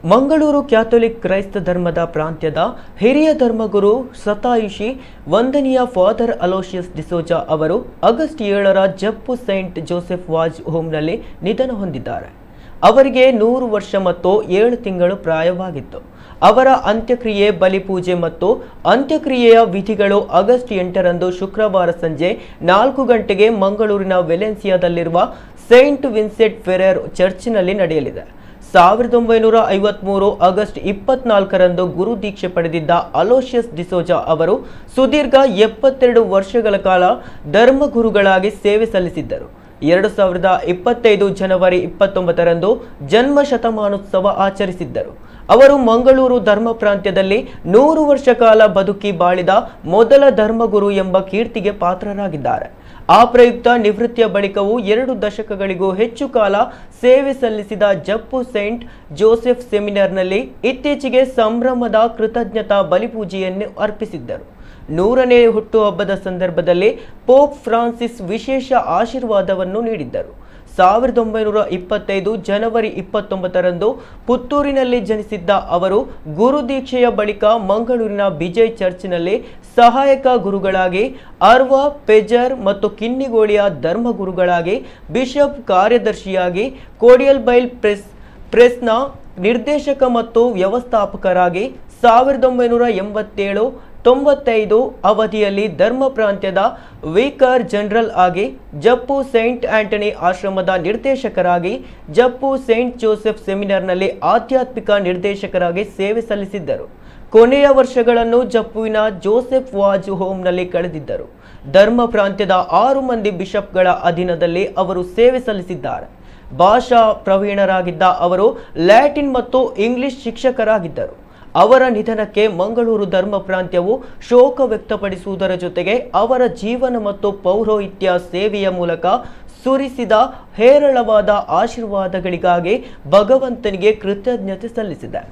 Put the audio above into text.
Mangaluru Catholic ಕ್ರೈಸ್ತ ಧರ್ಮದ ಪ್ರಾಂತ್ಯದ ಹಿರಿಯ ಧರ್ಮಗುರು ಸತಾಯುಷಿ ವಂದನೀಯ ಫಾದರ್ ಅಲೋಷಿಯಸ್ ಡಿಸೋಜಾ ಅವರು ಆಗಸ್ಟ್ 7ರ ಜಪ್ಪು ಸೈಂಟ್ ಜೋಸೆಫ್ ವಾಜ್ ಹೋಮ್ನಲ್ಲಿ ನಿಧನ ಹೊಂದಿದ್ದಾರೆ. ಅವರಿಗೆ 100 ವರ್ಷ ಮತ್ತು 7 ತಿಂಗಳು ಪ್ರಾಯವಾಗಿತ್ತು. ಅವರ ಅಂತ್ಯಕ್ರಿಯೆ, ಬಲಿಪೂಜೆ ಮತ್ತು ಅಂತ್ಯಕ್ರಿಯೆಯ ವಿಧಿಗಳು ಆಗಸ್ಟ್ 8ರಂದು ಶುಕ್ರವಾರ ಸಂಜೆ 4 ಗಂಟೆಗೆ ಮಂಗಳೂರಿನ ವೆಲೆನ್ಸಿಯಾದಲ್ಲಿರುವ ಸೈಂಟ್ ವಿನ್ಸೆಂಟ್ ಫೆರರ್ ಚರ್ಚ್ನಲ್ಲಿ ನಡೆಯಲಿದೆ. 1953 ಆಗಸ್ಟ್ 24ರಂದು ಗುರು ದೀಕ್ಷೆ ಪಡೆದಿದ್ದ ಅಲೋಷಿಯಸ್ ಡಿಸೋಜಾ ಅವರು ಸುದೀರ್ಘ 72 ವರ್ಷಗಳ ಕಾಲ ಧರ್ಮಗುರುಗಳಾಗಿ ಸೇವೆ ಸಲ್ಲಿಸಿದ್ದರು. 2025 ಜನವರಿ 29ರಂದು ಜನ್ಮ ಶತಮಾನೋತ್ಸವ ಆಚರಿಸಿದ್ದರು. ಅವರು ಮಂಗಳೂರು ಧರ್ಮ ಪ್ರಾಂತ್ಯದಲ್ಲಿ 100 ವರ್ಷ ಕಾಲ ಬದುಕಿ ಬಾಳಿದ ಮೊದಲ ಧರ್ಮಗುರು ಎಂಬ ಕೀರ್ತಿಗೆ ಪಾತ್ರರಾಗಿದ್ದಾರೆ. ಆ ಪ್ರಯುಕ್ತ ನಿವೃತ್ತಿಯ ಬಳಿಕವೂ 2 ದಶಕಗಳಿಗೂ ಹೆಚ್ಚು ಕಾಲ ಸೇವೆ ಸಲ್ಲಿಸಿದ ಜಪ್ಪು ಸೈಂಟ್ ಜೋಸೆಫ್ ಸೆಮಿನಾರ್ನಲ್ಲಿ ಇತ್ತೀಚೆಗೆ ಸಂಭ್ರಮದ ಕೃತಜ್ಞತಾ ಬಲಿಪೂಜೆಯನ್ನು ಅರ್ಪಿಸಿದ್ದರು. 100ನೇ ಹುಟ್ಟುಹಬ್ಬದ ಸಂದರ್ಭದಲ್ಲಿ ಪೋಪ್ ಫ್ರಾನ್ಸಿಸ್ ವಿಶೇಷ ಆಶೀರ್ವಾದವನ್ನು ನೀಡಿದ್ದರು. 1925 ಜನವರಿ 29ರಂದು ಪುತ್ತೂರಿನಲ್ಲಿ ಜನಿಸಿದ್ದ ಅವರು ಗುರುದೀಕ್ಷೆಯ ಬಳಿಕ ಮಂಗಳೂರಿನ ಬಿಜಯ್ ಚರ್ಚ್ನಲ್ಲಿ ಸಹಾಯಕ ಗುರುಗಳಾಗಿ, ಅರ್ವಾ, ಪೆಜರ್ ಮತ್ತು ಕಿನ್ನಿಗೋಳಿಯ ಧರ್ಮಗುರುಗಳಾಗಿ, ಬಿಷಪ್ ಕಾರ್ಯದರ್ಶಿಯಾಗಿ, ಕೋಡಿಯಲ್ಬೈಲ್ ಪ್ರೆಸ್ನ ನಿರ್ದೇಶಕ ಮತ್ತು ವ್ಯವಸ್ಥಾಪಕರಾಗಿ 1987-95 ಅವಧಿಯಲ್ಲಿ ಧರ್ಮ ಪ್ರಾಂತ್ಯದ ವಿಕಾರ್ ಜನರಲ್ ಆಗಿ, ಜಪ್ಪು ಸೈಂಟ್ ಆಂಟನಿ ಆಶ್ರಮದ ನಿರ್ದೇಶಕರಾಗಿ, ಜಪ್ಪು ಸೈಂಟ್ ಜೋಸೆಫ್ ಸೆಮಿನಾರ್ನಲ್ಲಿ ಆಧ್ಯಾತ್ಮಿಕ ನಿರ್ದೇಶಕರಾಗಿ ಸೇವೆ ಸಲ್ಲಿಸಿದ್ದರು. ಕೊನೆಯ ವರ್ಷಗಳನ್ನು ಜಪ್ಪುವಿನ ಜೋಸೆಫ್ ವಾಜ್ ಹೋಮ್ನಲ್ಲಿ ಕಳೆದಿದ್ದರು. ಧರ್ಮ ಪ್ರಾಂತ್ಯದ 6 ಮಂದಿ ಬಿಷಪ್ಗಳ ಅಧೀನದಲ್ಲಿ ಅವರು ಸೇವೆ ಸಲ್ಲಿಸಿದ್ದಾರೆ. ಭಾಷಾ ಪ್ರವೀಣರಾಗಿದ್ದ ಅವರು ಲ್ಯಾಟಿನ್ ಮತ್ತು ಇಂಗ್ಲಿಷ್ ಶಿಕ್ಷಕರಾಗಿದ್ದರು. ಅವರ ನಿಧನಕ್ಕೆ ಮಂಗಳೂರು ಧರ್ಮ ಪ್ರಾಂತ್ಯವು ಶೋಕ ವ್ಯಕ್ತಪಡಿಸುವುದರ ಜೊತೆಗೆ ಅವರ ಜೀವನ ಮತ್ತು ಪೌರೋಹಿತ್ಯ ಸೇವೆಯ ಮೂಲಕ ಸುರಿಸಿದ ಹೇರಳವಾದ ಆಶೀರ್ವಾದಗಳಿಗಾಗಿ ಭಗವಂತನಿಗೆ ಕೃತಜ್ಞತೆ ಸಲ್ಲಿಸಿದೆ.